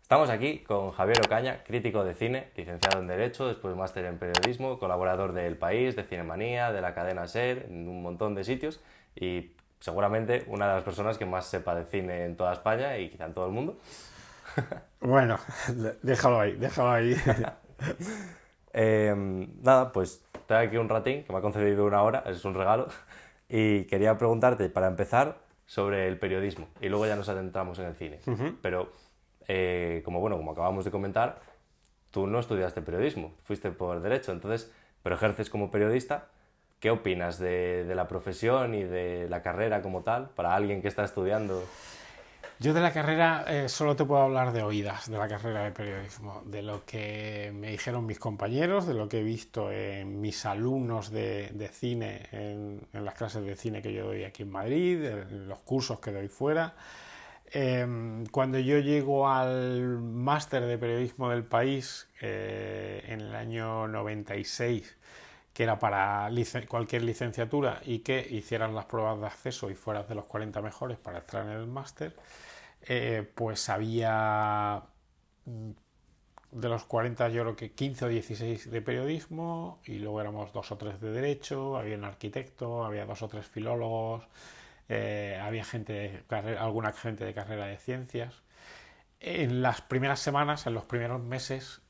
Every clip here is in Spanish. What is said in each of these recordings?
Estamos aquí con Javier Ocaña, crítico de cine, licenciado en Derecho, después máster en Periodismo, colaborador de El País, de Cinemanía, de la cadena SER, en un montón de sitios y seguramente una de las personas que más sepa de cine en toda España y quizá en todo el mundo. Bueno, déjalo ahí, déjalo ahí. Nada, pues estoy aquí un ratín que me ha concedido una hora, es un regalo, y quería preguntarte, para empezar, sobre el periodismo y luego ya nos adentramos en el cine. Pero, como acabamos de comentar, tú no estudiaste periodismo, fuiste por derecho, entonces, pero ejerces como periodista. ¿Qué opinas de la profesión y de la carrera como tal para alguien que está estudiando? Yo de la carrera solo te puedo hablar de oídas, de la carrera de periodismo, de lo que me dijeron mis compañeros, de lo que he visto en mis alumnos de cine, en las clases de cine que yo doy aquí en Madrid, en los cursos que doy fuera. Cuando yo llego al máster de periodismo del país en el año 96, que era para cualquier licenciatura y que hicieran las pruebas de acceso y fueras de los 40 mejores para entrar en el máster, pues había de los 40 yo creo que 15 o 16 de periodismo y luego éramos dos o tres de derecho, había un arquitecto, había dos o tres filólogos, había alguna gente de carrera de ciencias. En las primeras semanas, en los primeros meses,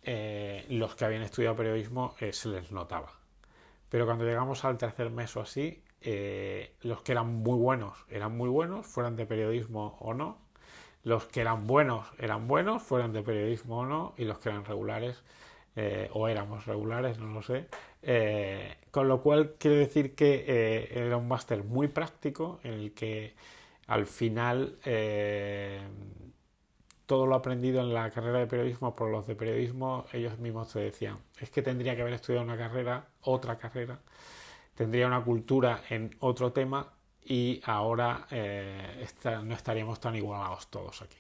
los que habían estudiado periodismo se les notaba. Pero cuando llegamos al tercer mes o así, los que eran muy buenos, fueran de periodismo o no. Los que eran buenos, fueran de periodismo o no. Y los que eran regulares, o éramos regulares, no lo sé. Con lo cual quiere decir que era un máster muy práctico en el que al final todo lo aprendido en la carrera de periodismo por los de periodismo, ellos mismos te decían, es que tendría que haber estudiado una carrera, otra carrera, tendría una cultura en otro tema y ahora no estaríamos tan igualados todos aquí.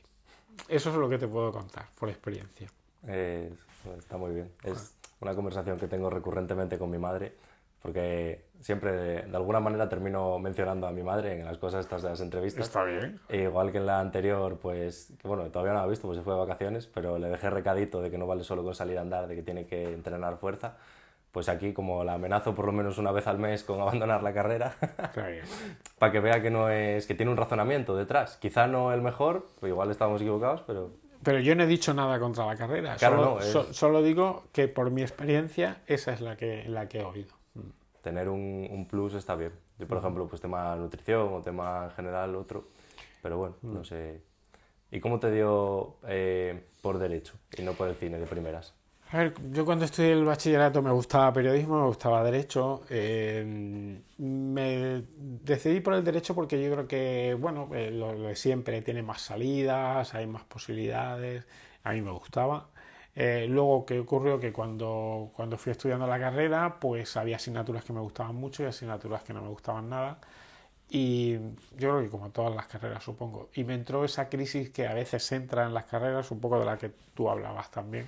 Eso es lo que te puedo contar por experiencia. Eh, Está muy bien. Es una conversación que tengo recurrentemente con mi madre, porque siempre de alguna manera termino mencionando a mi madre en las cosas estas de las entrevistas. Está bien. E igual que en la anterior, pues, que bueno, todavía no la he visto, pues se fue de vacaciones, pero le dejé recadito de que no vale solo con salir a andar, de que tiene que entrenar fuerza. Pues aquí, como la amenazo por lo menos una vez al mes con abandonar la carrera, Está bien. para que vea que no es, que tiene un razonamiento detrás. Quizá no el mejor, pues igual estamos equivocados, pero Pero yo no he dicho nada contra la carrera, claro, no, es solo digo que por mi experiencia esa es la que he oído. tener un plus está bien. Yo, por ejemplo, pues tema nutrición o tema general otro, pero bueno, no sé. ¿Y cómo te dio por derecho y no por el cine de primeras? A ver, yo cuando estudié el bachillerato me gustaba periodismo, me gustaba derecho. Me decidí por el derecho porque yo creo que, bueno, lo de siempre tiene más salidas, hay más posibilidades. A mí me gustaba. Luego, ¿qué ocurrió? Que cuando fui estudiando la carrera, pues había asignaturas que me gustaban mucho y asignaturas que no me gustaban nada. Y yo creo que como todas las carreras, supongo. Y me entró esa crisis que a veces entra en las carreras, un poco de la que tú hablabas también,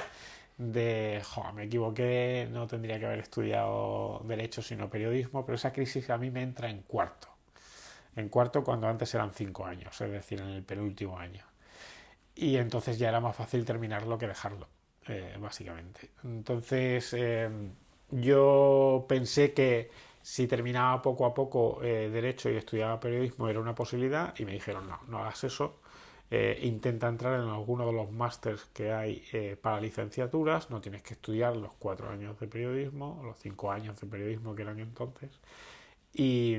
de, jo, me equivoqué, no tendría que haber estudiado Derecho sino Periodismo, pero esa crisis a mí me entra en cuarto. En cuarto cuando antes eran 5 años, es decir, en el penúltimo año. Y entonces ya era más fácil terminarlo que dejarlo, básicamente. Entonces yo pensé que si terminaba poco a poco Derecho y estudiaba Periodismo era una posibilidad y me dijeron, no, no hagas eso, intenta entrar en alguno de los másters que hay para licenciaturas, no tienes que estudiar los 4 años de periodismo, los 5 años de periodismo que eran entonces, y,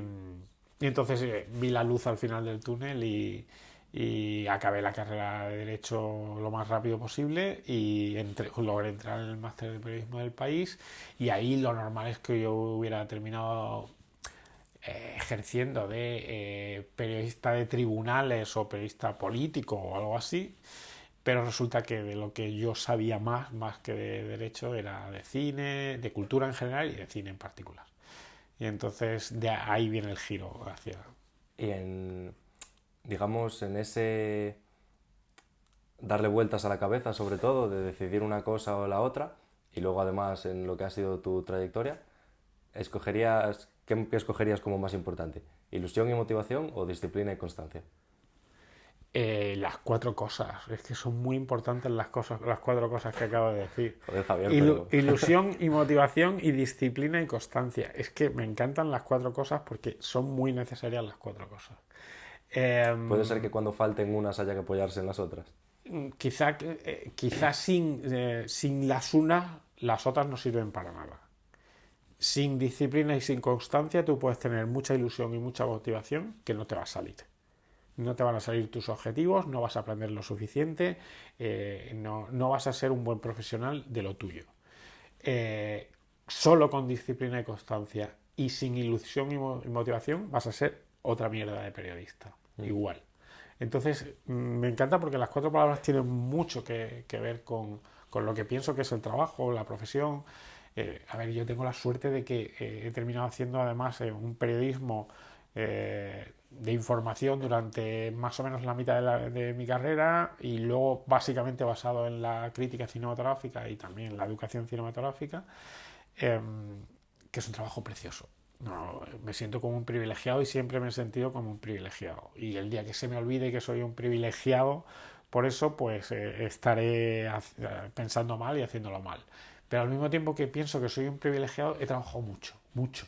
y entonces vi la luz al final del túnel y acabé la carrera de Derecho lo más rápido posible y logré entrar en el máster de periodismo del país y ahí lo normal es que yo hubiera terminado ejerciendo de periodista de tribunales o periodista político o algo así, pero resulta que de lo que yo sabía más que de derecho, era de cine, de cultura en general y de cine en particular. Y entonces de ahí viene el giro hacia... Y digamos, en ese darle vueltas a la cabeza, sobre todo, de decidir una cosa o la otra, y luego además en lo que ha sido tu trayectoria, ¿qué escogerías como más importante? ¿Ilusión y motivación o disciplina y constancia? Las 4 cosas, es que son muy importantes las 4 cosas que acabo de decir. Joder, Javier, pero... Ilusión y motivación y disciplina y constancia. Es que me encantan las 4 cosas porque son muy necesarias las 4 cosas. Puede ser que cuando falten unas haya que apoyarse en las otras. Quizá sin las unas, las otras no sirven para nada. Sin disciplina y sin constancia tú puedes tener mucha ilusión y mucha motivación que no te va a salir. No te van a salir tus objetivos, no vas a aprender lo suficiente, no vas a ser un buen profesional de lo tuyo. Solo con disciplina y constancia y sin ilusión y motivación vas a ser otra mierda de periodista. Igual. Entonces, me encanta porque las 4 palabras tienen mucho que ver con lo que pienso que es el trabajo, la profesión. A ver, yo tengo la suerte de que he terminado haciendo además un periodismo de información durante más o menos la mitad de mi carrera y luego básicamente basado en la crítica cinematográfica y también la educación cinematográfica, que es un trabajo precioso. No, me siento como un privilegiado y siempre me he sentido como un privilegiado. Y el día que se me olvide que soy un privilegiado, por eso pues estaré pensando mal y haciéndolo mal. Pero al mismo tiempo que pienso que soy un privilegiado, he trabajado mucho, mucho.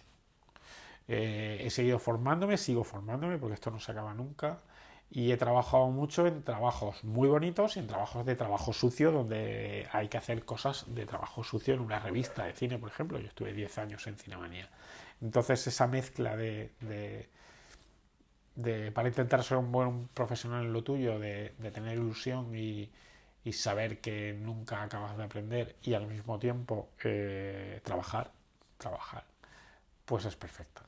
He seguido formándome, sigo formándome porque esto no se acaba nunca. Y he trabajado mucho en trabajos muy bonitos y en trabajos de trabajo sucio, donde hay que hacer cosas de trabajo sucio en una revista de cine, por ejemplo. Yo estuve 10 años en Cinemanía. Entonces esa mezcla para intentar ser un buen profesional en lo tuyo, de tener ilusión y saber que nunca acabas de aprender y al mismo tiempo trabajar, pues es perfecta.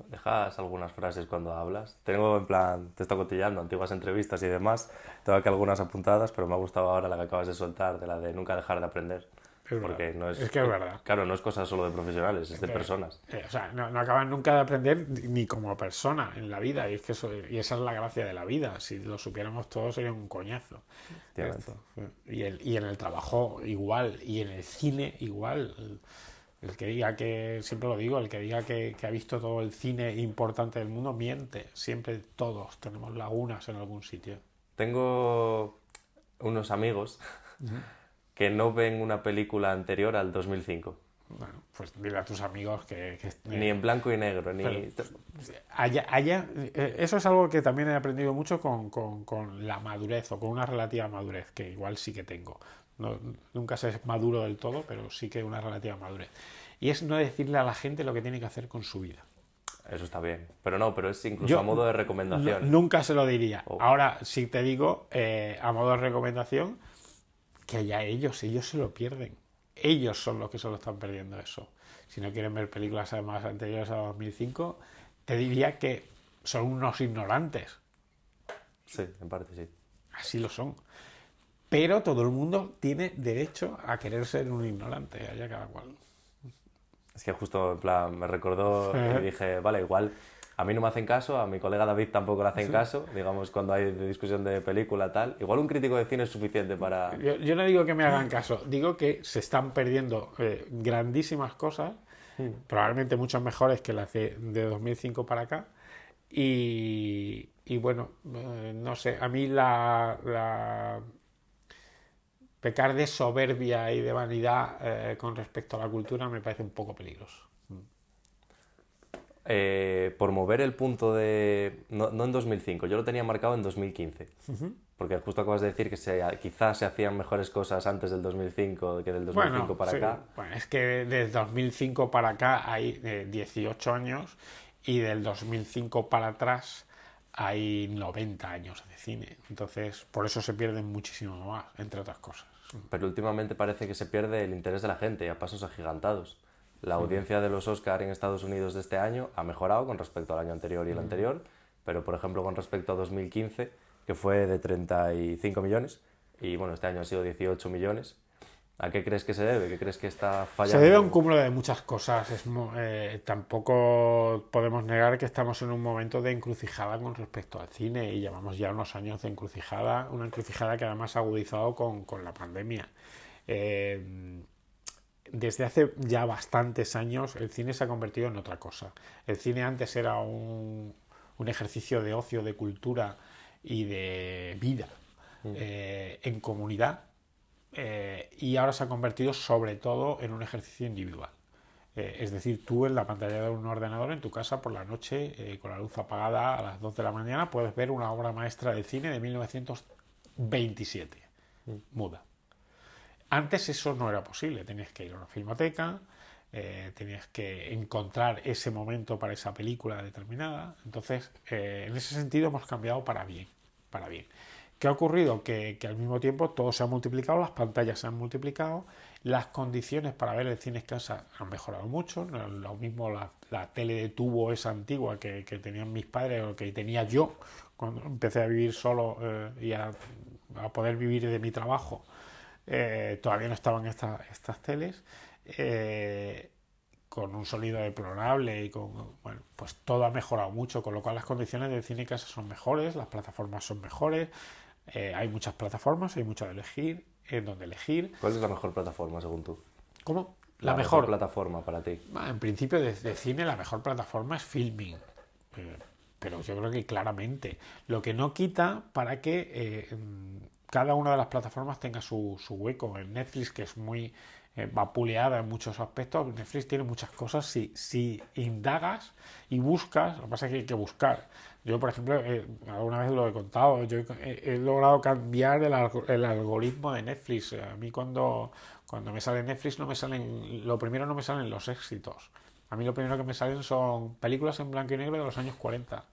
¿Dejas algunas frases cuando hablas? Tengo en plan, te estoy cotillando, antiguas entrevistas y demás. Tengo aquí algunas apuntadas, pero me ha gustado ahora la que acabas de soltar, de la de nunca dejar de aprender. Porque no es que es verdad. Claro, no es cosa solo de profesionales, es de personas. O sea, no acabas nunca de aprender ni como persona en la vida. Y, es que y esa es la gracia de la vida. Si lo supiéramos todos sería un coñazo. Y en el trabajo igual. Y en el cine igual. El que diga que, siempre lo digo, el que diga que ha visto todo el cine importante del mundo miente. Siempre todos tenemos lagunas en algún sitio. Tengo unos amigos que no ven una película anterior al 2005. Bueno, pues dile a tus amigos que ni en blanco y negro, ni... Eso es algo que también he aprendido mucho con la madurez o con una relativa madurez, que igual sí que tengo. No, nunca se es maduro del todo, pero sí que una relativa madurez. Y es no decirle a la gente lo que tiene que hacer con su vida. Eso está bien. Pero es incluso a modo de recomendación. Nunca se lo diría. Ahora sí te digo, a modo de recomendación, que allá ellos se lo pierden. Ellos son los que se lo están perdiendo eso. Si no quieren ver películas además anteriores a 2005, te diría que son unos ignorantes. Sí, en parte sí. Así lo son. Pero todo el mundo tiene derecho a querer ser un ignorante, allá cada cual. Es que justo, en plan, me recordó y dije, vale, igual a mí no me hacen caso, a mi colega David tampoco le hacen caso, digamos, cuando hay discusión de película, tal. Igual un crítico de cine es suficiente para... Yo no digo que me hagan caso, digo que se están perdiendo grandísimas cosas, probablemente muchas mejores que las de 2005 para acá, y bueno, no sé, a mí pecar de soberbia y de vanidad con respecto a la cultura me parece un poco peligroso. Por mover el punto de... No en 2005, yo lo tenía marcado en 2015. Porque justo acabas de decir que quizás se hacían mejores cosas antes del 2005 que del 2005 para acá. Bueno, es que desde 2005 para acá hay 18 años y del 2005 para atrás hay 90 años de cine. Entonces, por eso se pierden muchísimo más, entre otras cosas. Pero últimamente parece que se pierde el interés de la gente a pasos agigantados. La audiencia de los Oscar en Estados Unidos de este año ha mejorado con respecto al año anterior y el anterior, pero por ejemplo con respecto a 2015, que fue de 35 millones, y bueno, este año ha sido 18 millones. ¿A qué crees que se debe? ¿Qué crees que está fallando? Se debe a un cúmulo de muchas cosas. Tampoco podemos negar que estamos en un momento de encrucijada con respecto al cine y llevamos ya unos años de encrucijada, una encrucijada que además ha agudizado con la pandemia. Desde hace ya bastantes años el cine se ha convertido en otra cosa. El cine antes era un ejercicio de ocio, de cultura, y de vida en comunidad, y ahora se ha convertido sobre todo en un ejercicio individual. Es decir, tú en la pantalla de un ordenador en tu casa por la noche, con la luz apagada a las 2 de la mañana, puedes ver una obra maestra de cine de 1927, muda. Antes eso no era posible, tenías que ir a una filmoteca, tenías que encontrar ese momento para esa película determinada. Entonces, en ese sentido hemos cambiado para bien, para bien. ¿Qué ha ocurrido? Que al mismo tiempo todo se ha multiplicado, las pantallas se han multiplicado, las condiciones para ver el cine en casa han mejorado mucho. No es lo mismo la tele de tubo esa antigua que tenían mis padres o que tenía yo cuando empecé a vivir solo y a poder vivir de mi trabajo. Todavía no estaban estas teles. Con un sonido deplorable y bueno, pues todo ha mejorado mucho, con lo cual las condiciones del cine en casa son mejores, las plataformas son mejores, hay muchas plataformas, hay mucho de elegir, en donde elegir. ¿Cuál es la mejor plataforma según tú? ¿Cómo? La mejor plataforma para ti. En principio de cine la mejor plataforma es Filmin, pero yo creo que claramente. Lo que no quita para que cada una de las plataformas tenga su hueco. En Netflix, que es muy vapuleada en muchos aspectos, Netflix tiene muchas cosas. Si indagas y buscas, lo que pasa es que hay que buscar. Yo, por ejemplo, alguna vez lo he contado, yo he logrado cambiar el algoritmo de Netflix. A mí cuando me sale Netflix lo primero no me salen los éxitos. A mí lo primero que me salen son películas en blanco y negro de los años 40.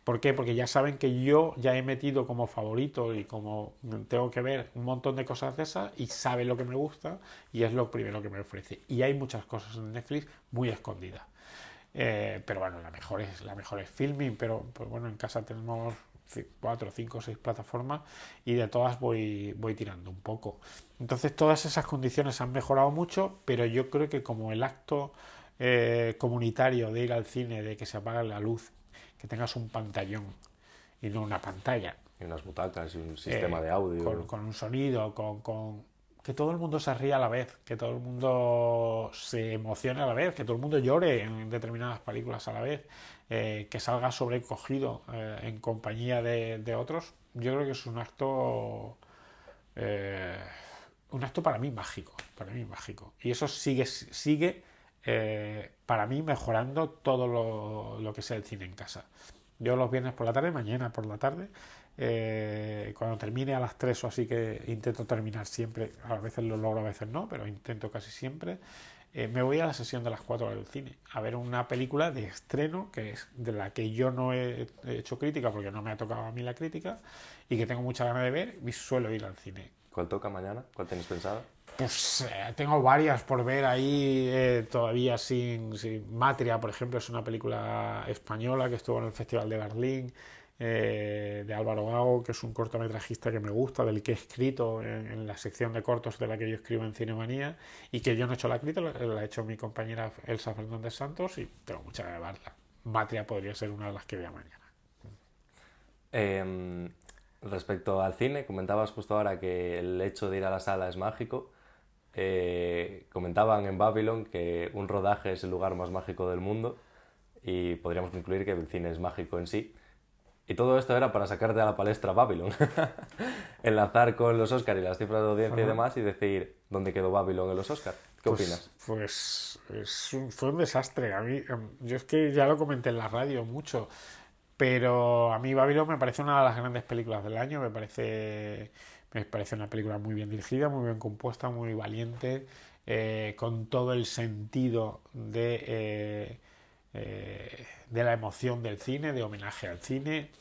¿Por qué? Porque ya saben que yo ya he metido como favorito y como tengo que ver un montón de cosas de esas y sabe lo que me gusta y es lo primero que me ofrece. Y hay muchas cosas en Netflix muy escondidas. Pero bueno, la mejor es Filmin, pero pues bueno, en casa tenemos 4, 5, 6 plataformas y de todas voy tirando un poco. Entonces todas esas condiciones han mejorado mucho, pero yo creo que como el acto comunitario de ir al cine, de que se apague la luz, que tengas un pantallón y no una pantalla. Y unas butacas y un sistema de audio. Con un sonido, con que todo el mundo se ría a la vez, que todo el mundo se emocione a la vez, que todo el mundo llore en determinadas películas a la vez, que salga sobrecogido en compañía de otros. Yo creo que es un acto para mí mágico, y eso sigue para mí mejorando todo lo que sea el cine en casa. Yo los viernes por la tarde, mañana por la tarde, cuando termine a las 3 o así, que intento terminar siempre, a veces lo logro, a veces no, pero intento casi siempre, me voy a la sesión de las 4 del cine a ver una película de estreno que es de la que yo no he hecho crítica porque no me ha tocado a mí la crítica y que tengo mucha ganas de ver y suelo ir al cine. ¿Cuál toca mañana? ¿Cuál tenéis pensado? Pues tengo varias por ver ahí todavía sin Matria, por ejemplo, es una película española que estuvo en el Festival de Berlín, de Álvaro Gago, que es un cortometrajista que me gusta, del que he escrito en la sección de cortos de la que yo escribo en Cinemanía, y que yo no he hecho la crítica, la ha hecho mi compañera Elsa Fernández Santos y tengo mucha ganas de verla. Matria podría ser una de las que vea mañana. Respecto al cine, comentabas justo ahora que el hecho de ir a la sala es mágico. Comentaban en Babylon que un rodaje es el lugar más mágico del mundo y podríamos concluir que el cine es mágico en sí. Y todo esto era para sacarte a la palestra Babylon. Enlazar con los Oscars y las cifras de audiencia y demás y decir dónde quedó Babylon en los Oscars. ¿Qué opinas? Pues fue un desastre. A mí, yo es que ya lo comenté en la radio mucho, pero a mí Babylon me parece una de las grandes películas del año. Me parece una película muy bien dirigida, muy bien compuesta, muy valiente, con todo el sentido de la emoción del cine, de homenaje al cine.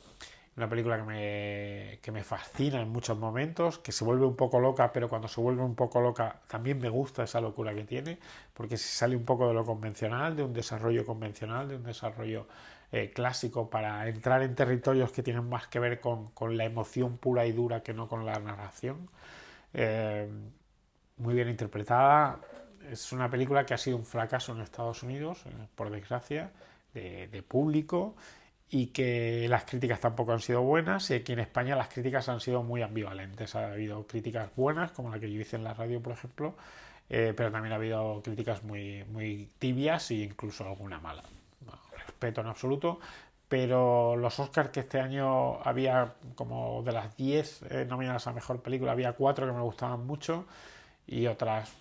Una película que me fascina en muchos momentos, que se vuelve un poco loca, pero cuando se vuelve un poco loca también me gusta esa locura que tiene, porque se sale un poco de lo convencional, de un desarrollo convencional, de un desarrollo clásico, para entrar en territorios que tienen más que ver con la emoción pura y dura que no con la narración. Muy bien interpretada. Es una película que ha sido un fracaso en Estados Unidos, por desgracia, de público, y que las críticas tampoco han sido buenas, y aquí en España las críticas han sido muy ambivalentes. Ha habido críticas buenas, como la que yo hice en la radio, por ejemplo, pero también ha habido críticas muy, muy tibias e incluso alguna mala. No, respeto en absoluto, pero los Oscars, que este año había como de las 10 nominadas a Mejor Película, había 4 que me gustaban mucho y otras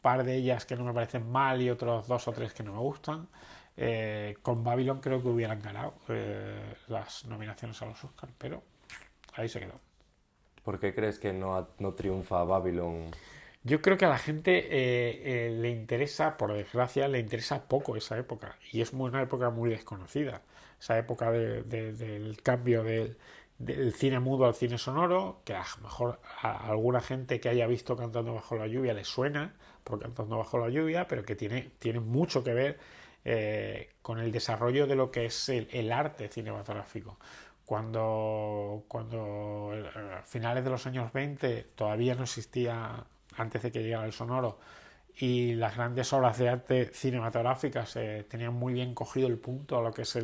par de ellas que no me parecen mal y otros 2 o 3 que no me gustan. Con Babylon creo que hubieran ganado las nominaciones a los Oscars, pero ahí se quedó. ¿Por qué crees que no triunfa Babylon? Yo creo que a la gente le interesa, por desgracia, le interesa poco esa época. Y es una época muy desconocida. Esa época del cambio del cine mudo al cine sonoro, que a lo mejor a alguna gente que haya visto Cantando bajo la lluvia le suena por Cantando bajo la lluvia, pero que tiene mucho que ver con el desarrollo de lo que es el arte cinematográfico. Cuando a finales de los años 20 todavía no existía, antes de que llegara el sonoro, y las grandes obras de arte cinematográficas tenían muy bien cogido el punto a lo que es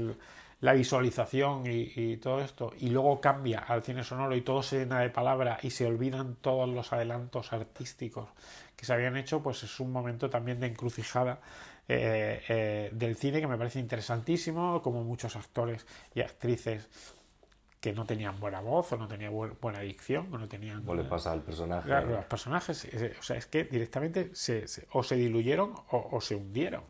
la visualización y todo esto, y luego cambia al cine sonoro y todo se llena de palabra y se olvidan todos los adelantos artísticos que se habían hecho, pues es un momento también de encrucijada del cine que me parece interesantísimo, como muchos actores y actrices que no tenían buena voz o no tenían buena dicción o no tenían... ¿O le pasa al personaje? Claro, los personajes, o sea, es que directamente o se diluyeron o se hundieron.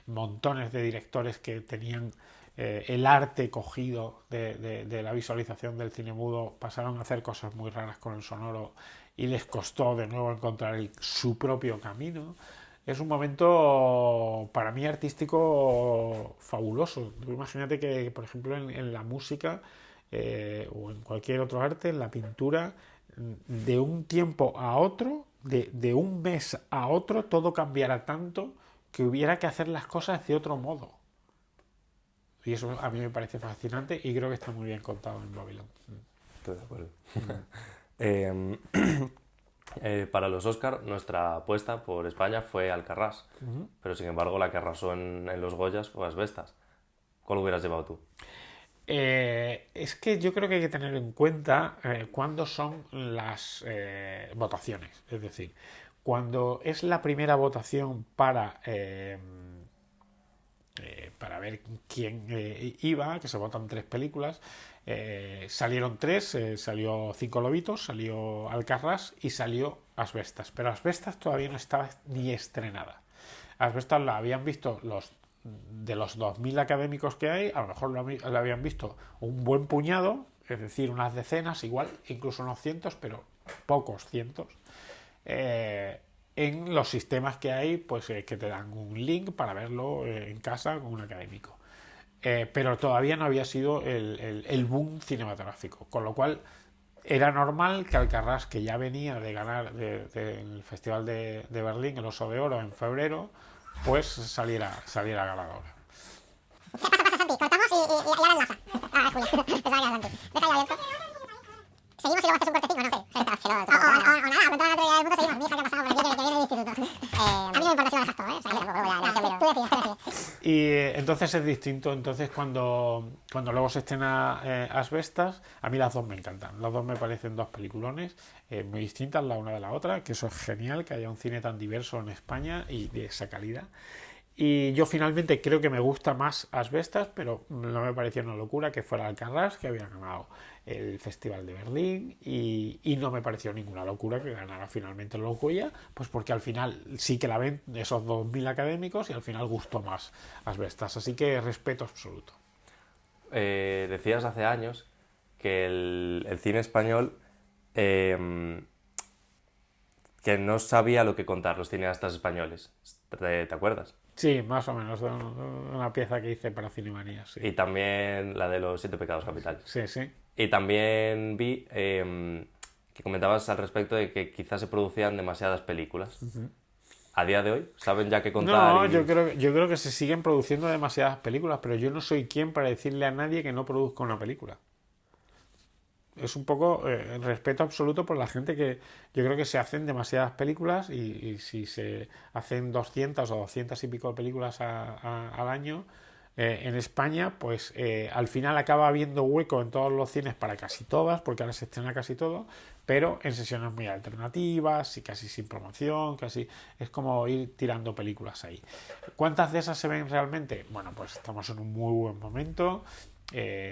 Montones de directores que tenían el arte cogido de la visualización del cine mudo pasaron a hacer cosas muy raras con el sonoro y les costó de nuevo encontrar su propio camino. Es un momento para mí artístico fabuloso. Imagínate que, por ejemplo, en la música o en cualquier otro arte, en la pintura, de un tiempo a otro, de un mes a otro, todo cambiara tanto que hubiera que hacer las cosas de otro modo. Y eso a mí me parece fascinante y creo que está muy bien contado en Babylon. Estoy de acuerdo. Para los Oscar, nuestra apuesta por España fue Alcarrás, pero sin embargo la que arrasó en los Goyas fue Asbestas. ¿Cuál hubieras llevado tú? Es que yo creo que hay que tener en cuenta cuándo son las votaciones. Es decir, cuando es la primera votación para ver quién iba, que se votan 3 películas, salieron 3, salió Cinco Lobitos, salió Alcarrás y salió Asbestas, pero Asbestas todavía no estaba ni estrenada. Asbestas la habían visto de los 2000 académicos que hay, a lo mejor la habían visto un buen puñado, es decir, unas decenas, igual, incluso unos cientos, pero pocos cientos. En los sistemas que hay, pues que te dan un link para verlo en casa con un académico. Pero todavía no había sido el boom cinematográfico, con lo cual era normal que Alcarrás, que ya venía de ganar del Festival de Berlín el Oso de Oro en febrero, pues saliera ganadora. Pasa, Santi, cortamos y ahora enlaza. Julio, pensaba que era Santi. Deja ya abierto. ¿Seguimos y luego haces un cortecito? No sé. O nada, con toda la naturalidad del mundo seguimos. Mi hija que ha pasado por aquí, que viene del instituto. A mí no me importa si lo dejas todo, ¿eh? O sea, tú decides. Y entonces es distinto. Entonces cuando luego se estrena Asbestas, a mí las dos me encantan. Las dos me parecen dos peliculones muy distintas la una de la otra, que eso es genial, que haya un cine tan diverso en España y de esa calidad. Y yo finalmente creo que me gusta más Asbestas, pero no me pareció una locura que fuera Alcarrás, que había ganado el Festival de Berlín, y no me pareció ninguna locura que ganara finalmente los Goya, pues porque al final sí que la ven esos 2000 académicos y al final gustó más Asbestas, así que respeto absoluto. Decías hace años que el cine español que no sabía lo que contar los cineastas españoles. ¿Te acuerdas? Sí, más o menos, una pieza que hice para Cinemanía, sí. Y también la de los 7 pecados capitales. Sí, sí. Y también vi que comentabas al respecto de que quizás se producían demasiadas películas. A día de hoy, ¿saben ya qué contar? No, yo creo que se siguen produciendo demasiadas películas, pero yo no soy quien para decirle a nadie que no produzca una película. Es un poco respeto absoluto por la gente que yo creo que se hacen demasiadas películas y si se hacen 200 o 200 y pico de películas al año, en España, pues al final acaba habiendo hueco en todos los cines para casi todas, porque ahora se estrena casi todo, pero en sesiones muy alternativas y casi sin promoción, casi es como ir tirando películas ahí. ¿Cuántas de esas se ven realmente? Bueno, pues estamos en un muy buen momento,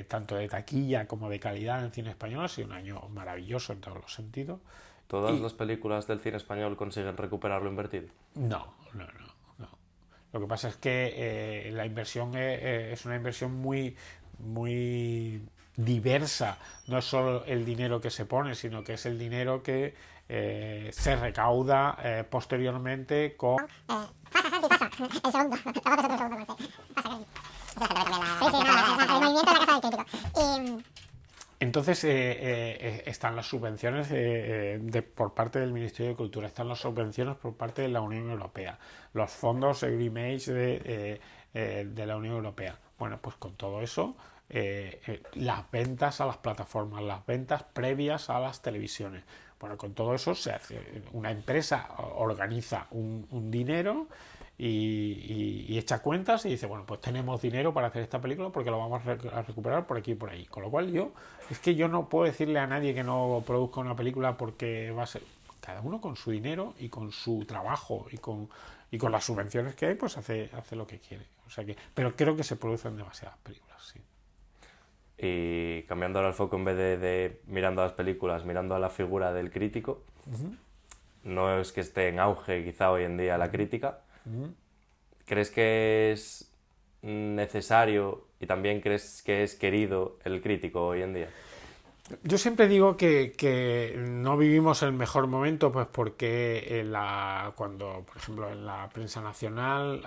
tanto de taquilla como de calidad en el cine español. Ha sido un año maravilloso en todos los sentidos. ¿Todas las películas del cine español consiguen recuperar lo invertido? No. Lo que pasa es que la inversión es una inversión muy diversa. No es solo el dinero que se pone, sino que es el dinero que se recauda posteriormente con... Pasa, Santi, pasa. El segundo. Luego te otro segundo, Marce. Pasa, Santi. Sí, no, el movimiento de la casa del crítico. Entonces están las subvenciones por parte del Ministerio de Cultura, están las subvenciones por parte de la Unión Europea, los fondos Eurimage de la Unión Europea. Bueno, pues con todo eso, las ventas a las plataformas, las ventas previas a las televisiones. Bueno, con todo eso se hace, una empresa organiza un dinero y echa cuentas y dice, bueno, pues tenemos dinero para hacer esta película porque lo vamos a recuperar por aquí y por ahí. Con lo cual es que yo no puedo decirle a nadie que no produzca una película porque va a ser... Cada uno con su dinero y con su trabajo y con las subvenciones que hay, pues hace lo que quiere. O sea pero creo que se producen demasiadas películas, sí. Y cambiando ahora el foco, en vez de mirando a las películas, mirando a la figura del crítico, no es que esté en auge quizá hoy en día la crítica. ¿Crees que es necesario y también crees que es querido el crítico hoy en día? Yo siempre digo que no vivimos el mejor momento, pues porque cuando, por ejemplo, en la prensa nacional,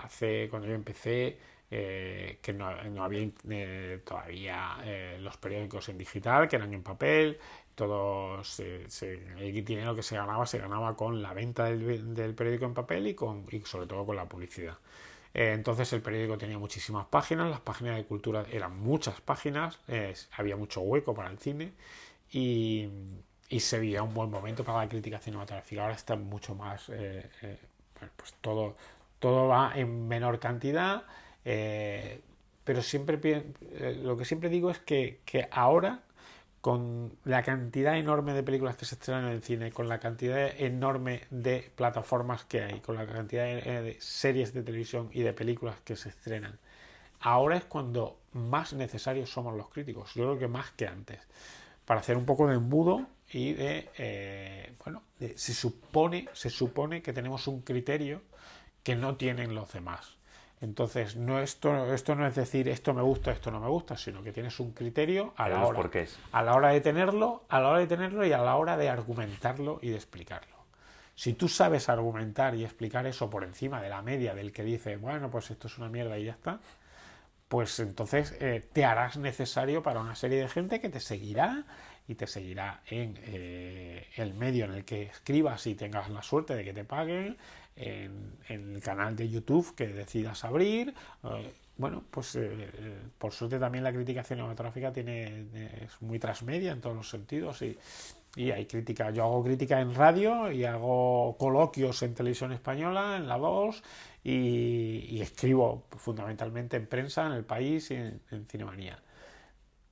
cuando yo empecé, que no había todavía los periódicos en digital, que eran en papel, el dinero que se ganaba con la venta del periódico en papel y sobre todo con la publicidad. Entonces el periódico tenía muchísimas páginas, las páginas de cultura eran muchas páginas, había mucho hueco para el cine y se veía un buen momento para la crítica cinematográfica. Ahora está mucho más, pues todo va en menor cantidad, pero lo que siempre digo es que ahora, con la cantidad enorme de películas que se estrenan en el cine, con la cantidad enorme de plataformas que hay, con la cantidad de series de televisión y de películas que se estrenan, ahora es cuando más necesarios somos los críticos. Yo creo que más que antes, para hacer un poco de embudo y se supone que tenemos un criterio que no tienen los demás. Entonces, esto no es decir esto me gusta, esto no me gusta, sino que tienes un criterio a la hora de tenerlo y a la hora de argumentarlo y de explicarlo. Si tú sabes argumentar y explicar eso por encima de la media del que dice, bueno, pues esto es una mierda y ya está, pues entonces te harás necesario para una serie de gente que te seguirá y te seguirá en el medio en el que escribas y tengas la suerte de que te paguen, en el canal de YouTube que decidas abrir. Por suerte también la crítica cinematográfica es muy transmedia en todos los sentidos y hay crítica. Yo hago crítica en radio y hago coloquios en Televisión Española, en La 2 y escribo fundamentalmente en prensa, en El País y en Cinemanía.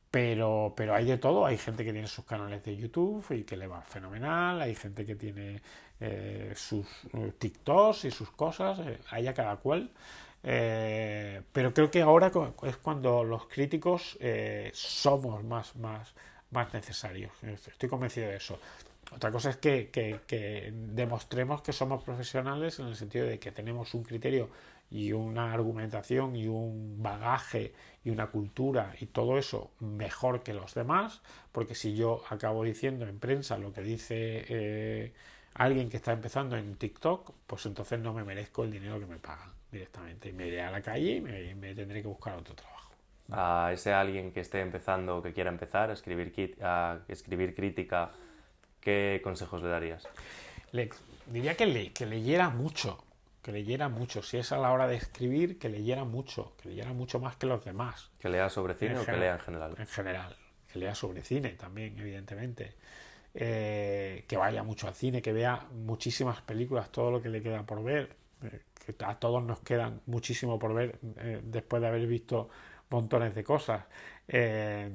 Pero hay de todo, hay gente que tiene sus canales de YouTube y que le va fenomenal, hay gente que tiene sus TikToks y sus cosas, hay a cada cual. Pero creo que ahora es cuando los críticos somos más necesarios. Estoy convencido de eso. Otra cosa es que demostremos que somos profesionales en el sentido de que tenemos un criterio y una argumentación y un bagaje y una cultura y todo eso mejor que los demás, porque si yo acabo diciendo en prensa lo que dice alguien que está empezando en TikTok, pues entonces no me merezco el dinero que me pagan directamente y me iré a la calle y me tendré que buscar otro trabajo. A ese alguien que esté empezando o que quiera empezar a escribir crítica, ¿qué consejos le darías? Diría que leyera mucho. Si es a la hora de escribir, que leyera mucho más que los demás. ¿Que lea sobre cine o que lea en general? En general, que lea sobre cine también, evidentemente. Que vaya mucho al cine, que vea muchísimas películas, todo lo que le queda por ver. que a todos nos quedan muchísimo por ver después de haber visto montones de cosas. Que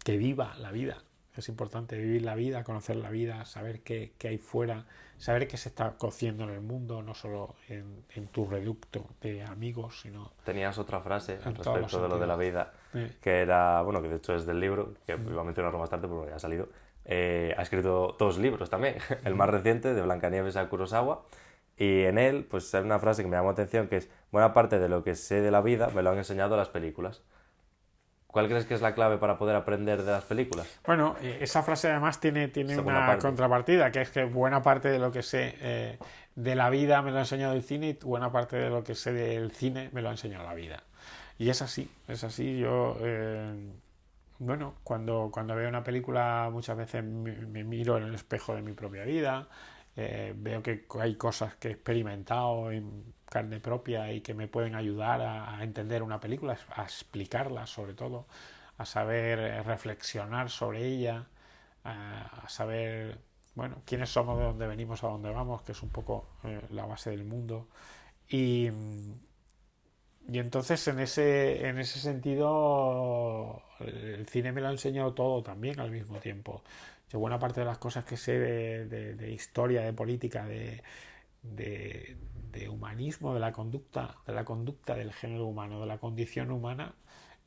viva la vida. Es importante vivir la vida, conocer la vida, saber qué hay fuera, saber qué se está cociendo en el mundo, no solo en tu reducto de amigos, sino... Tenías otra frase en respecto de lo de la vida, que era, bueno, que de hecho es del libro, que iba a mencionarlo más tarde porque ya ha salido. Ha escrito 2 libros también, el más reciente, de Blancanieves a Kurosawa, y en él pues hay una frase que me llamó la atención, que es: buena parte de lo que sé de la vida me lo han enseñado las películas. ¿Cuál crees que es la clave para poder aprender de las películas? Bueno, esa frase además tiene una contrapartida, que es que buena parte de lo que sé de la vida me lo ha enseñado el cine, y buena parte de lo que sé del cine me lo ha enseñado la vida. Y es así. Yo, bueno, cuando veo una película muchas veces me miro en el espejo de mi propia vida, veo que hay cosas que he experimentado en carne propia y que me pueden ayudar a entender una película, a explicarla sobre todo, a saber reflexionar sobre ella, a saber, bueno, quiénes somos, de dónde venimos, a dónde vamos, que es un poco la base del mundo. Y entonces en ese sentido el cine me lo ha enseñado todo también al mismo tiempo. Yo buena parte de las cosas que sé de historia, de política, de humanismo, de la conducta del género humano, de la condición humana,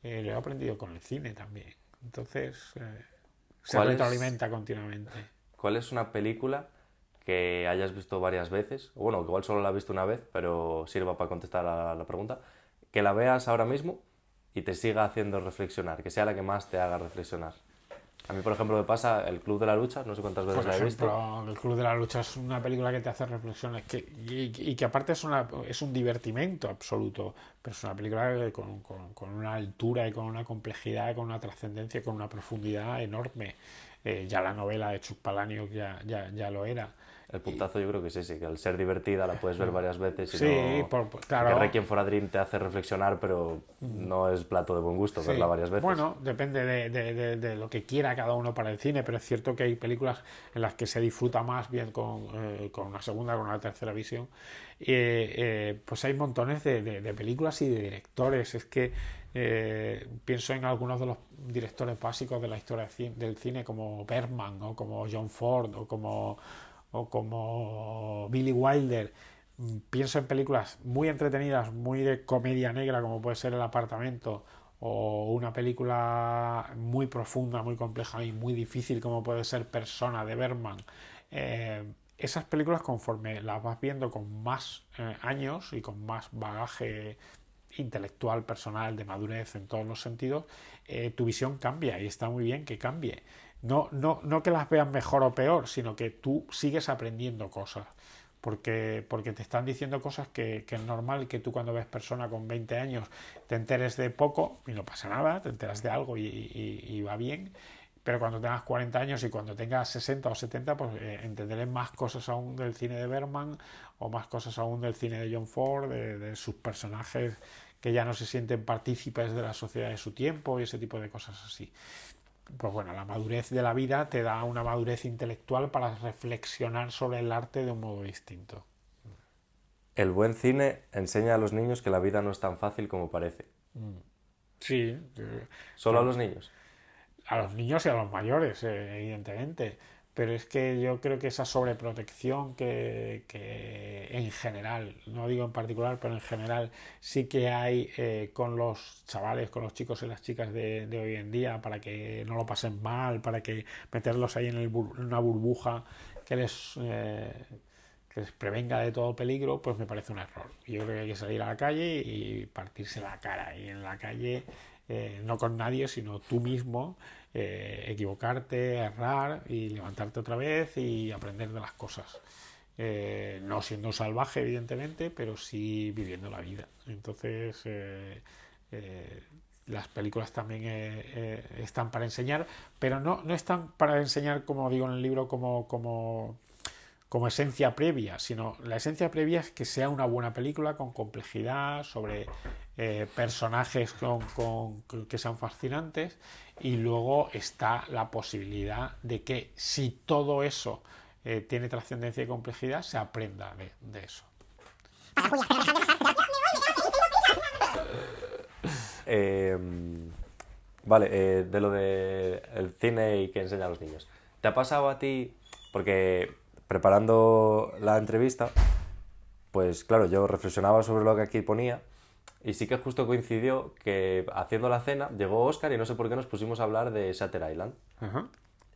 lo he aprendido con el cine también. Entonces se retroalimenta continuamente. ¿Cuál es una película que hayas visto varias veces? O bueno, que igual solo la has visto una vez, pero sirva para contestar a la pregunta. Que la veas ahora mismo y te siga haciendo reflexionar, que sea la que más te haga reflexionar. A mí, por ejemplo, me pasa El Club de la Lucha, no sé cuántas veces la he visto. El Club de la Lucha es una película que te hace reflexiones y que aparte es un divertimento absoluto, pero es una película con una altura y con una complejidad, y con una trascendencia y con una profundidad enorme. Ya la novela de Chuck Palahniuk ya lo era. El puntazo yo creo que es ese, que al ser divertida la puedes ver varias veces y sí, claro. Que Requiem for a Dream te hace reflexionar, pero no es plato de buen gusto verla varias veces. Bueno, depende de lo que quiera cada uno para el cine, pero es cierto que hay películas en las que se disfruta más bien con una segunda, con una tercera visión. Pues hay montones de películas y de directores. Es que pienso en algunos de los directores básicos de la historia del cine, como Bergman, o como John Ford, o como Billy Wilder. Pienso en películas muy entretenidas, muy de comedia negra, como puede ser El Apartamento, o una película muy profunda, muy compleja y muy difícil, como puede ser Persona, de Bergman. Esas películas, conforme las vas viendo con más años y con más bagaje intelectual, personal, de madurez en todos los sentidos, tu visión cambia, y está muy bien que cambie. No que las veas mejor o peor, sino que tú sigues aprendiendo cosas, porque te están diciendo cosas que es normal que tú, cuando ves Persona con 20 años, te enteres de poco y no pasa nada, te enteras de algo y va bien, pero cuando tengas 40 años y cuando tengas 60 o 70, pues entenderás más cosas aún del cine de Bergman, o más cosas aún del cine de John Ford, de sus personajes que ya no se sienten partícipes de la sociedad de su tiempo y ese tipo de cosas así. Pues bueno, la madurez de la vida te da una madurez intelectual para reflexionar sobre el arte de un modo distinto. El buen cine enseña a los niños que la vida no es tan fácil como parece. Sí. ¿Solo a los niños? A los niños y a los mayores, evidentemente. Pero es que yo creo que esa sobreprotección que en general, no digo en particular, pero en general sí que hay con los chavales, con los chicos y las chicas de hoy en día, para que no lo pasen mal, para que meterlos ahí en una burbuja que les prevenga de todo peligro, pues me parece un error. Yo creo que hay que salir a la calle y partirse la cara, y en la calle no con nadie, sino tú mismo, equivocarte, errar y levantarte otra vez y aprender de las cosas. No siendo un salvaje, evidentemente, pero sí viviendo la vida. Entonces las películas también están para enseñar, pero no están para enseñar, como digo en el libro, como esencia previa, sino la esencia previa es que sea una buena película con complejidad, sobre personajes que sean fascinantes, y luego está la posibilidad de que, si todo eso tiene trascendencia y complejidad, se aprenda de eso. Pasa, Julia, pero déjame pasar. Vale, de lo de el cine y que enseña a los niños. ¿Te ha pasado a ti? Porque preparando la entrevista, pues claro, yo reflexionaba sobre lo que aquí ponía y sí que justo coincidió que haciendo la cena llegó Óscar y no sé por qué nos pusimos a hablar de Shutter Island. Ajá.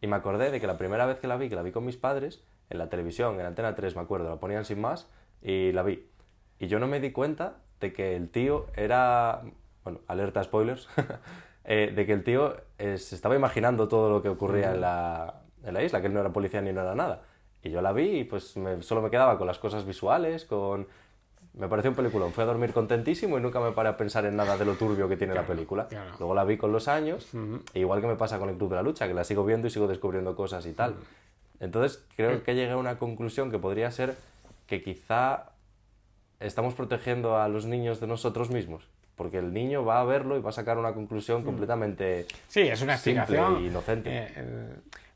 Y me acordé de que la primera vez que la vi con mis padres, en la televisión, en Antena 3, me acuerdo, la ponían sin más y la vi. Y yo no me di cuenta de que el tío era... Bueno, alerta spoilers. De que el tío se estaba imaginando todo lo que ocurría en la isla, que él no era policía ni no era nada. Y yo la vi y pues solo me quedaba con las cosas visuales, con... Me pareció un peliculón. Fui a dormir contentísimo y nunca me paré a pensar en nada de lo turbio que tiene la película. Claro. Luego la vi con los años, e igual que me pasa con el Club de la Lucha, que la sigo viendo y sigo descubriendo cosas y tal. Entonces creo que llegué a una conclusión que podría ser que quizá estamos protegiendo a los niños de nosotros mismos. Porque el niño va a verlo y va a sacar una conclusión completamente Sí, es una explicación. simple e inocente.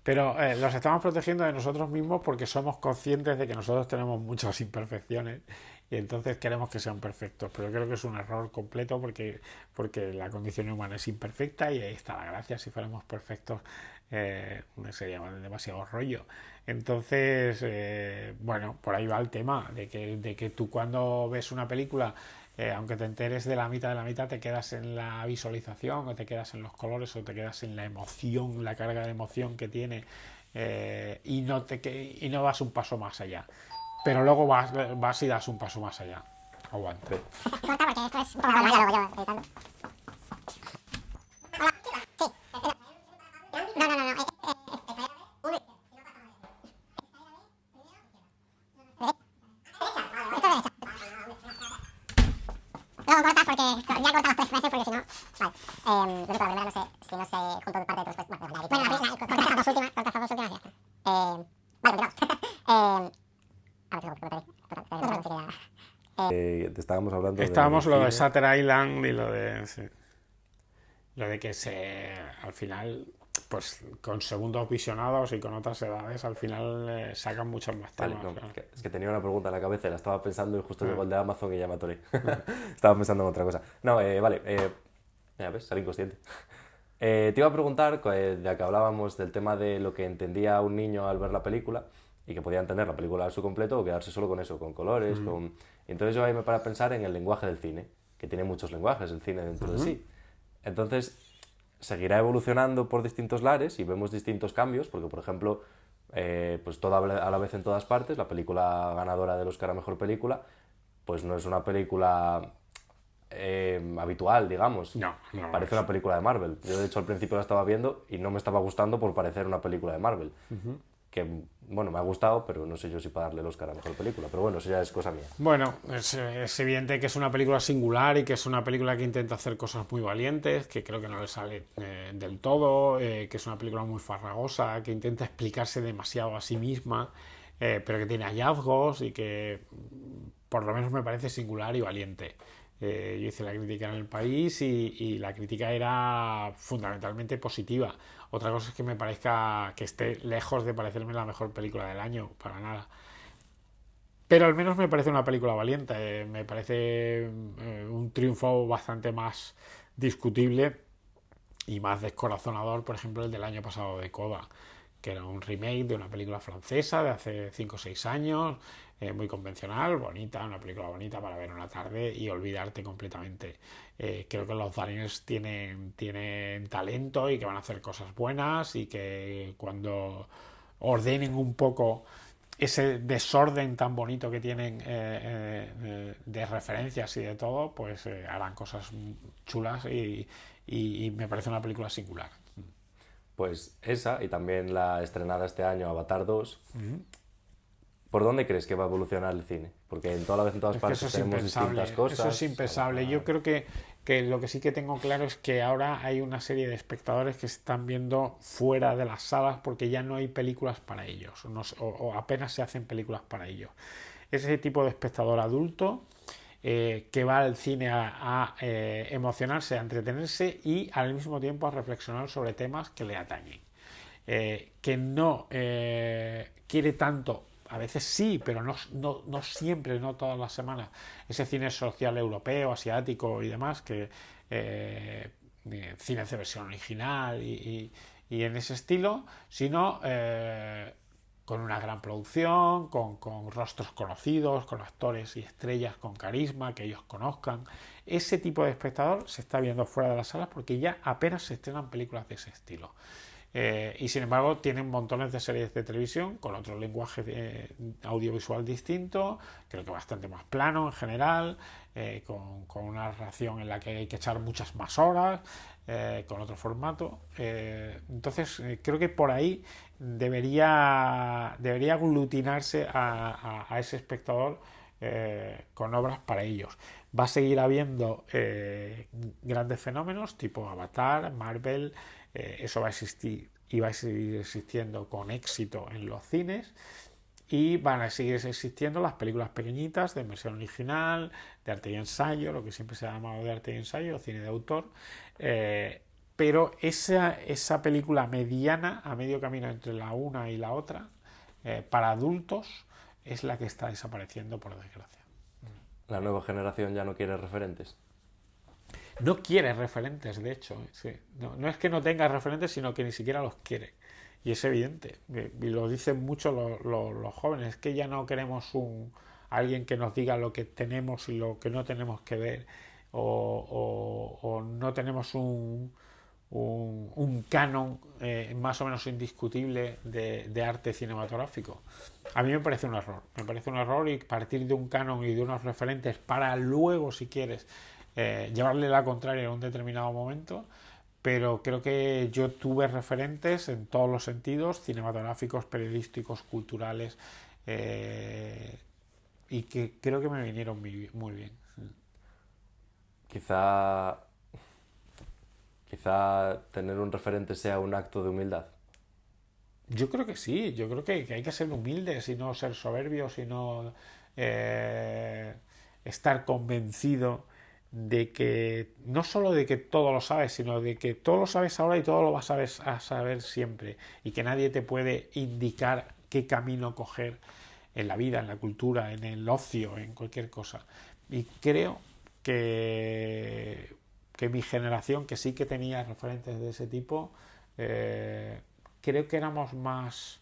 Pero los estamos protegiendo de nosotros mismos porque somos conscientes de que nosotros tenemos muchas imperfecciones y entonces queremos que sean perfectos. Pero creo que es un error completo porque la condición humana es imperfecta y ahí está la gracia. Si fuéramos perfectos sería demasiado rollo. Entonces, bueno, por ahí va el tema de que tú cuando ves una película... aunque te enteres de la mitad, te quedas en la visualización, o te quedas en los colores, o te quedas en la emoción, la carga de emoción que tiene, y no vas un paso más allá. Pero luego vas y das un paso más allá. Aguanta. Corta porque esto es un poco malo, luego yo editando. Hola. Sí. No. Luego cortas porque ya he cortado 3 veces porque si no... Vale. Yo creo que la primera no sé si no sé junto de parte de tu respuesta. Bueno, cortas las dos últimas y ya está. Vale, continuamos. A ver, Estábamos hablando Estábamos de lo de Shutter Island y lo de... Sí. Lo de que al final, pues con segundos visionados y con otras edades, al final sacan muchos más Vale, temas. no, claro. Es que tenía una pregunta en la cabeza y la estaba pensando y justo llegó el de Amazon y ya me atoré. Estaba pensando en otra cosa. No, vale. Ya ves, salí inconsciente. Te iba a preguntar, ya que hablábamos del tema de lo que entendía un niño al ver la película y que podía entender la película a su completo o quedarse solo con eso, con colores, con... Y entonces yo ahí me paro a pensar en el lenguaje del cine, que tiene muchos lenguajes el cine dentro de sí. Entonces, seguirá evolucionando por distintos lares y vemos distintos cambios, porque por ejemplo, pues todo a la vez en todas partes, la película ganadora del Oscar a Mejor Película, pues no es una película habitual, digamos. No parece una película de Marvel. Yo de hecho al principio la estaba viendo y no me estaba gustando por parecer una película de Marvel. Que, bueno, me ha gustado, pero no sé yo si para darle el Oscar a Mejor Película. Pero bueno, eso ya es cosa mía. Bueno, es evidente que es una película singular y que es una película que intenta hacer cosas muy valientes, que creo que no le sale del todo, que es una película muy farragosa, que intenta explicarse demasiado a sí misma, pero que tiene hallazgos y que por lo menos me parece singular y valiente. Yo hice la crítica en El País y la crítica era fundamentalmente positiva. Otra cosa es que me parezca que esté lejos de parecerme la mejor película del año, para nada. Pero al menos me parece una película valiente, me parece un triunfo bastante más discutible y más descorazonador, por ejemplo, el del año pasado de Coda, que era un remake de una película francesa de hace 5 o 6 años, muy convencional, bonita, una película bonita para ver una tarde y olvidarte completamente. Creo que los Daniels tienen talento y que van a hacer cosas buenas y que cuando ordenen un poco ese desorden tan bonito que tienen de referencias y de todo, pues harán cosas chulas y me parece una película singular. Pues esa, y también la estrenada este año, Avatar 2. ¿Por dónde crees que va a evolucionar el cine? Porque en todas partes tenemos distintas cosas. Eso es impensable. Yo creo que lo que sí que tengo claro es que ahora hay una serie de espectadores que se están viendo fuera de las salas porque ya no hay películas para ellos, o apenas se hacen películas para ellos. Es ese tipo de espectador adulto que va al cine a emocionarse, a entretenerse y al mismo tiempo a reflexionar sobre temas que le atañen. Que no quiere tanto a veces sí, pero no siempre, no todas las semanas. Ese cine social europeo, asiático y demás, que cines de versión original y en ese estilo, sino con una gran producción, con rostros conocidos, con actores y estrellas con carisma que ellos conozcan. Ese tipo de espectador se está viendo fuera de las salas porque ya apenas se estrenan películas de ese estilo. Y sin embargo tienen montones de series de televisión con otro lenguaje audiovisual distinto, creo que bastante más plano en general, con una narración en la que hay que echar muchas más horas, con otro formato. Entonces creo que por ahí debería aglutinarse a ese espectador con obras para ellos. Va a seguir habiendo grandes fenómenos tipo Avatar, Marvel, eso va a existir y va a seguir existiendo con éxito en los cines, y van a seguir existiendo las películas pequeñitas de versión original, de arte y ensayo, lo que siempre se ha llamado de arte y ensayo, cine de autor, pero esa película mediana, a medio camino entre la una y la otra, para adultos, es la que está desapareciendo, por desgracia. La nueva generación ya no quiere referentes. No quiere referentes, de hecho. Sí. No es que no tenga referentes, sino que ni siquiera los quiere. Y es evidente. Y lo dicen mucho los jóvenes. Es que ya no queremos alguien que nos diga lo que tenemos y lo que no tenemos que ver. O no tenemos un canon más o menos indiscutible de arte cinematográfico. A mí me parece un error. Me parece un error, y partir de un canon y de unos referentes para luego, si quieres, llevarle la contraria en un determinado momento. Pero creo que yo tuve referentes en todos los sentidos, cinematográficos, periodísticos, culturales, y que creo que me vinieron muy bien. Quizá tener un referente sea un acto de humildad. Yo creo que sí, yo creo que hay que ser humildes y no ser soberbios y no estar convencido de que, no solo de que todo lo sabes, sino de que todo lo sabes ahora y todo lo vas a saber siempre, y que nadie te puede indicar qué camino coger en la vida, en la cultura, en el ocio, en cualquier cosa. Y creo que mi generación, que sí que tenía referentes de ese tipo, creo que éramos más,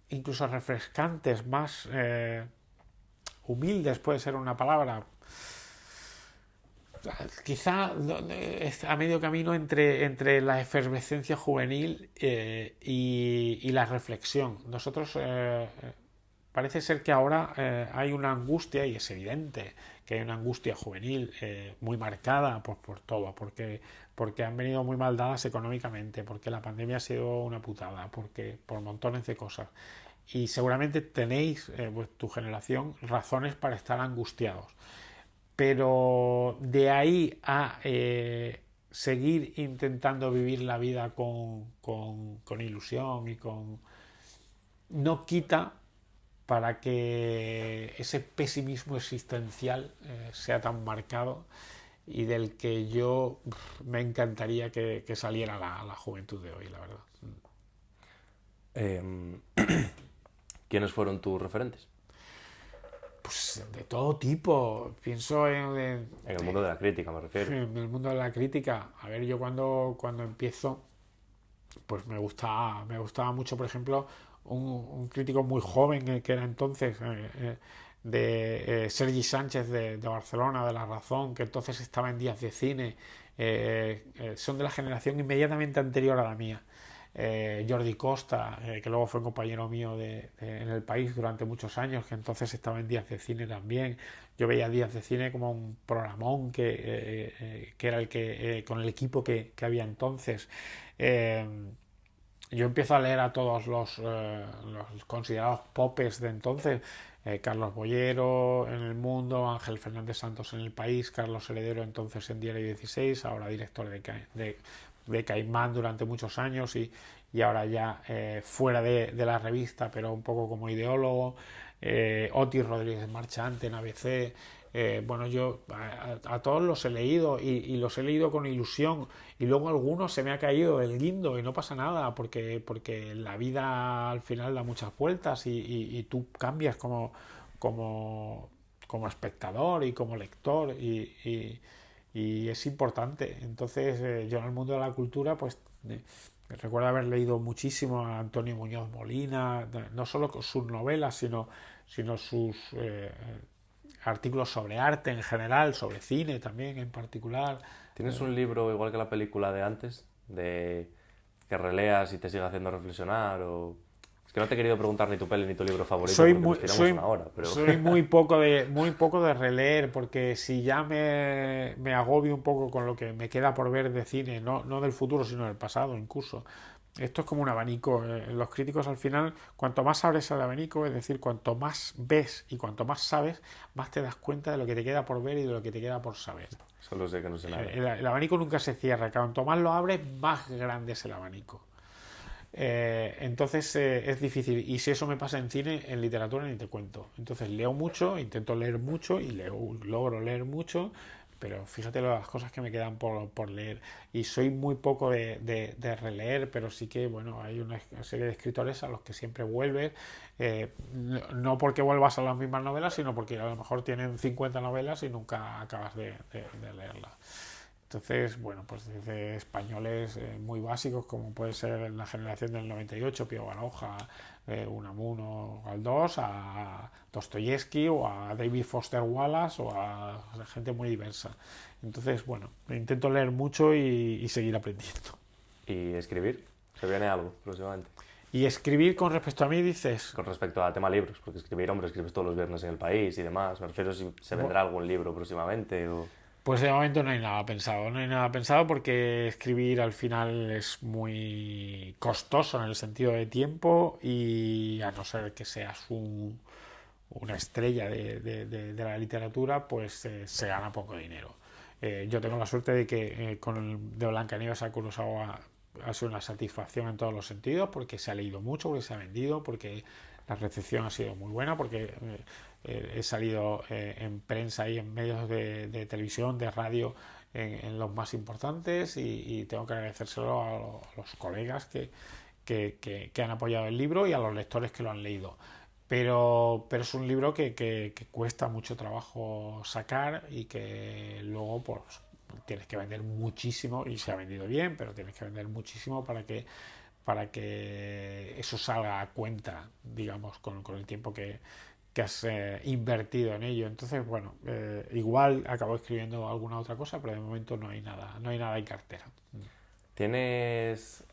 incluso refrescantes, más humildes, puede ser una palabra, quizá a medio camino entre la efervescencia juvenil y la reflexión. Nosotros parece ser que ahora hay una angustia, y es evidente que hay una angustia juvenil muy marcada por todo, porque han venido muy mal dadas económicamente, porque la pandemia ha sido una putada, por montones de cosas. Y seguramente tenéis, tu generación, razones para estar angustiados. Pero de ahí a seguir intentando vivir la vida con ilusión y no quita para que ese pesimismo existencial sea tan marcado, y del que yo me encantaría que saliera la juventud de hoy, la verdad. ¿Quiénes fueron tus referentes? Pues de todo tipo. Pienso en el mundo de la crítica, me refiero. En el mundo de la crítica. A ver, yo cuando empiezo, pues me gustaba mucho, por ejemplo, un crítico muy joven que era entonces, de Sergi Sánchez de Barcelona, de La Razón, que entonces estaba en Días de Cine. Son de la generación inmediatamente anterior a la mía. Jordi Costa, que luego fue compañero mío en El País durante muchos años, que entonces estaba en Días de Cine también. Yo veía Días de Cine como un programón que era el que con el equipo que había entonces. Yo empiezo a leer a todos los considerados popes de entonces. Carlos Boyero en El Mundo, Ángel Fernández Santos en El País, Carlos Heredero entonces en Diario 16, ahora director de Caimán durante muchos años, y ahora ya fuera de la revista, pero un poco como ideólogo. Otis Rodríguez Marchante en ABC, Bueno, yo a todos los he leído y los he leído con ilusión, y luego algunos se me ha caído el guindo y no pasa nada porque la vida al final da muchas vueltas y tú cambias como, como espectador y como lector y es importante. Entonces yo en el mundo de la cultura pues recuerdo haber leído muchísimo a Antonio Muñoz Molina, no solo con sus novelas, sino sus artículos sobre arte en general, sobre cine también en particular. ¿Tienes un libro igual que la película de antes, que releas y te siga haciendo reflexionar? Es que no te he querido preguntar ni tu peli ni tu libro favorito porque nos tiramos una hora. Pero... soy muy poco de releer, porque si ya me agobio un poco con lo que me queda por ver de cine, no del futuro sino del pasado incluso. Esto es como un abanico. Los críticos al final, cuanto más abres el abanico, es decir, cuanto más ves y cuanto más sabes, más te das cuenta de lo que te queda por ver y de lo que te queda por saber. Solo sé que no sé nada. El abanico nunca se cierra. Cuanto más lo abres, más grande es el abanico. Entonces es difícil. Y si eso me pasa en cine, en literatura ni te cuento. Entonces leo mucho, intento leer mucho y logro leer mucho. Pero fíjate las cosas que me quedan por leer. Y soy muy poco de releer, pero sí que, bueno, hay una serie de escritores a los que siempre vuelves. No porque vuelvas a las mismas novelas, sino porque a lo mejor tienen 50 novelas y nunca acabas de leerlas. Entonces, bueno, pues desde españoles muy básicos, como puede ser la generación del 98, Pío Baroja, Unamuno Galdós, a Dostoyevsky o a David Foster Wallace o a gente muy diversa. Entonces, bueno, intento leer mucho y seguir aprendiendo. ¿Y escribir? ¿Se viene algo próximamente? ¿Y escribir con respecto a mí, dices? Con respecto al tema libros, porque escribir, hombre, escribes todos los viernes en El País y demás. Me refiero si se vendrá algún libro próximamente o... Pues de momento no hay nada pensado, porque escribir al final es muy costoso en el sentido de tiempo y a no ser que seas una estrella de la literatura, pues se gana poco dinero. Yo tengo la suerte de que con el de Blancanieves ha sido una satisfacción en todos los sentidos, porque se ha leído mucho, porque se ha vendido, porque la recepción ha sido muy buena, porque he salido en prensa y en medios de televisión, de radio, en los más importantes, y tengo que agradecérselo a los colegas que han apoyado el libro y a los lectores que lo han leído. Pero es un libro que cuesta mucho trabajo sacar y que luego pues tienes que vender muchísimo, y se ha vendido bien, pero tienes que vender muchísimo para que eso salga a cuenta, digamos, con el tiempo que has invertido en ello. Entonces, bueno, igual acabo escribiendo alguna otra cosa, pero de momento no hay nada en cartera. ¿Tienes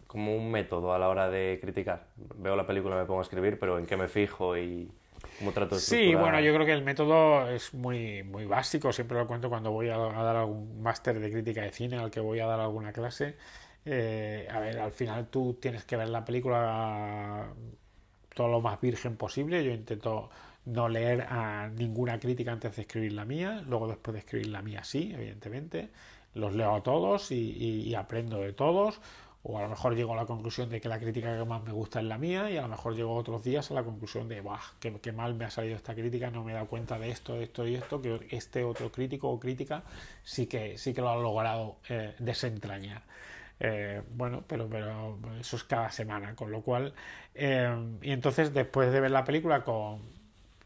como un método a la hora de criticar? Veo la película y me pongo a escribir, pero ¿en qué me fijo y cómo trato de estructurar? Sí, bueno, yo creo que el método es muy, muy básico. Siempre lo cuento cuando voy a dar algún máster de crítica de cine al que voy a dar alguna clase. A ver, al final tú tienes que ver la película todo lo más virgen posible. Yo intento no leer a ninguna crítica antes de escribir la mía, luego después de escribir la mía sí, evidentemente. Los leo a todos y aprendo de todos, o a lo mejor llego a la conclusión de que la crítica que más me gusta es la mía, y a lo mejor llego otros días a la conclusión de qué mal me ha salido esta crítica, no me he dado cuenta de esto y esto, que este otro crítico o crítica sí que lo ha logrado desentrañar. Bueno, pero eso es cada semana, con lo cual y entonces después de ver la película con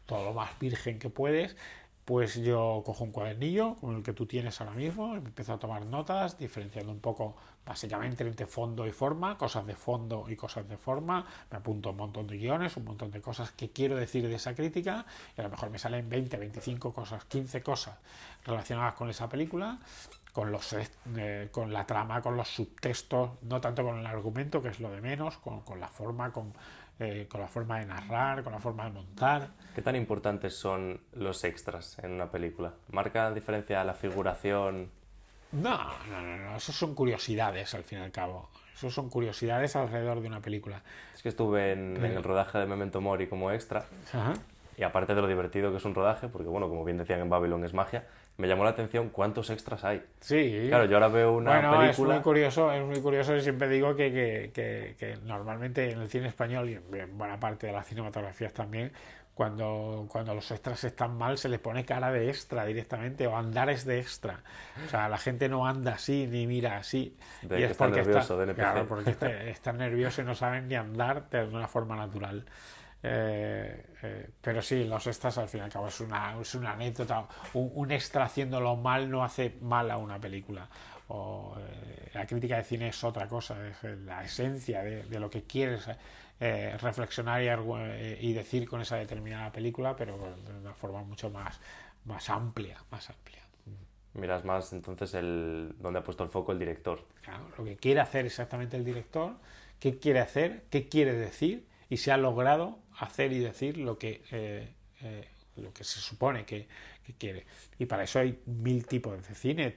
todo lo más virgen que puedes, pues yo cojo un cuadernillo como el que tú tienes ahora mismo, empiezo a tomar notas, diferenciando un poco básicamente entre fondo y forma, cosas de fondo y cosas de forma. Me apunto un montón de guiones, un montón de cosas que quiero decir de esa crítica, y a lo mejor me salen 20, 25 cosas, 15 cosas relacionadas con esa película, con la trama, con los subtextos, no tanto con el argumento, que es lo de menos, con la forma, con la forma de narrar, con la forma de montar. ¿Qué tan importantes son los extras en una película? ¿Marca diferencia la figuración? No, eso son curiosidades al fin y al cabo. Eso son curiosidades alrededor de una película. Es que estuve en el rodaje de Memento Mori como extra. Ajá. Y aparte de lo divertido que es un rodaje, porque bueno, como bien decían en Babylon es magia, me llamó la atención cuántos extras hay. Sí. Claro, yo ahora veo una película... Es muy curioso y siempre digo que normalmente en el cine español y en buena parte de las cinematografías también, cuando los extras están mal se les pone cara de extra directamente o andares de extra. O sea, la gente no anda así ni mira así. De y que es está porque nervioso, de NPC. claro, porque están nerviosos y no saben ni andar de una forma natural. Pero sí, los extras al fin y al cabo es una anécdota. Un extra haciéndolo mal no hace mal a una película. La crítica de cine es otra cosa, es la esencia de lo que quieres reflexionar y decir con esa determinada película, pero de una forma mucho más amplia. Miras más entonces donde ha puesto el foco el director. Claro, lo que quiere hacer exactamente el director, qué quiere hacer, qué quiere decir y si ha logrado hacer y decir lo que se supone que quiere. Y para eso hay 1000 tipos de cine,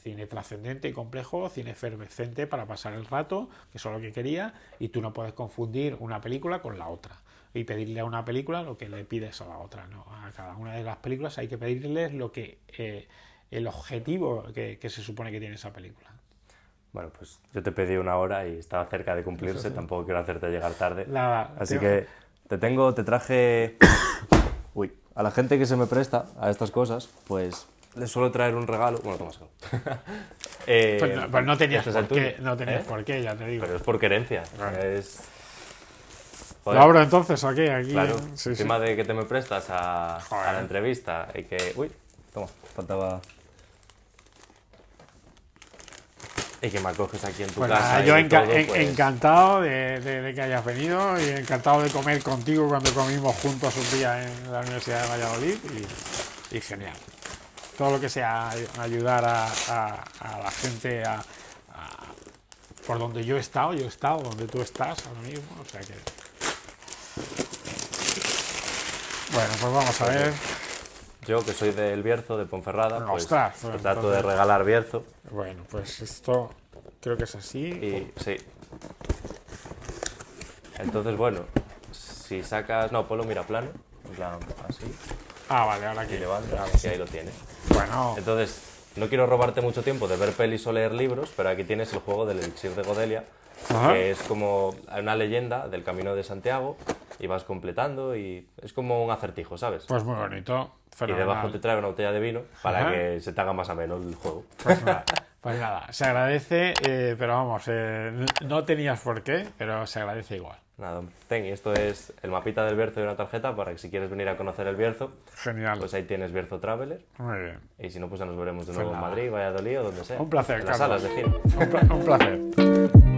cine trascendente y complejo, cine efervescente para pasar el rato, que eso es lo que quería, y tú no puedes confundir una película con la otra y pedirle a una película lo que le pides a la otra, ¿no? A cada una de las películas hay que pedirles lo que el objetivo que se supone que tiene esa película. Bueno, pues yo te pedí 1 hora y estaba cerca de cumplirse, sí. Tampoco quiero hacerte llegar tarde. Nada, así que te traje... Uy, a la gente que se me presta a estas cosas, pues les suelo traer un regalo. Bueno, tomas algo. Pues no tenías por qué, ya te digo. Pero es por querencia. Bueno. ¿Lo abro entonces aquí? Claro, encima de que te me prestas a la entrevista y que... Uy, toma, faltaba... Y que me acoges aquí en tu casa. Yo encantado de que hayas venido y encantado de comer contigo cuando comimos juntos un día en la Universidad de Valladolid y genial. Todo lo que sea ayudar a la gente por donde yo he estado donde tú estás ahora mismo, o sea que... Bueno, pues vamos a ver. Yo, que soy del Bierzo, de Ponferrada, pues trato de regalar Bierzo. Bueno, pues esto creo que es así. Y sí. Entonces, bueno, si sacas... No, ponlo mira plano, en plan así. Vale, ahora aquí. Y levantas, y ahí lo tienes. Bueno. Entonces, no quiero robarte mucho tiempo de ver pelis o leer libros, pero aquí tienes el juego del Elixir de Godelia, que es como una leyenda del Camino de Santiago, y vas completando, y es como un acertijo, ¿sabes? Pues muy bonito. Fenomenal. Y debajo te trae una botella de vino para que se te haga más ameno el juego. Pues nada, se agradece, pero vamos, no tenías por qué, pero se agradece igual. Nada, ten, y esto es el mapita del Bierzo y una tarjeta para que si quieres venir a conocer el Bierzo, genial. Pues ahí tienes Bierzo Traveler. Muy bien. Y si no, pues ya nos veremos de nuevo en Madrid, Valladolid o donde sea. Un placer, en las Carlos. salas de cine. Un placer.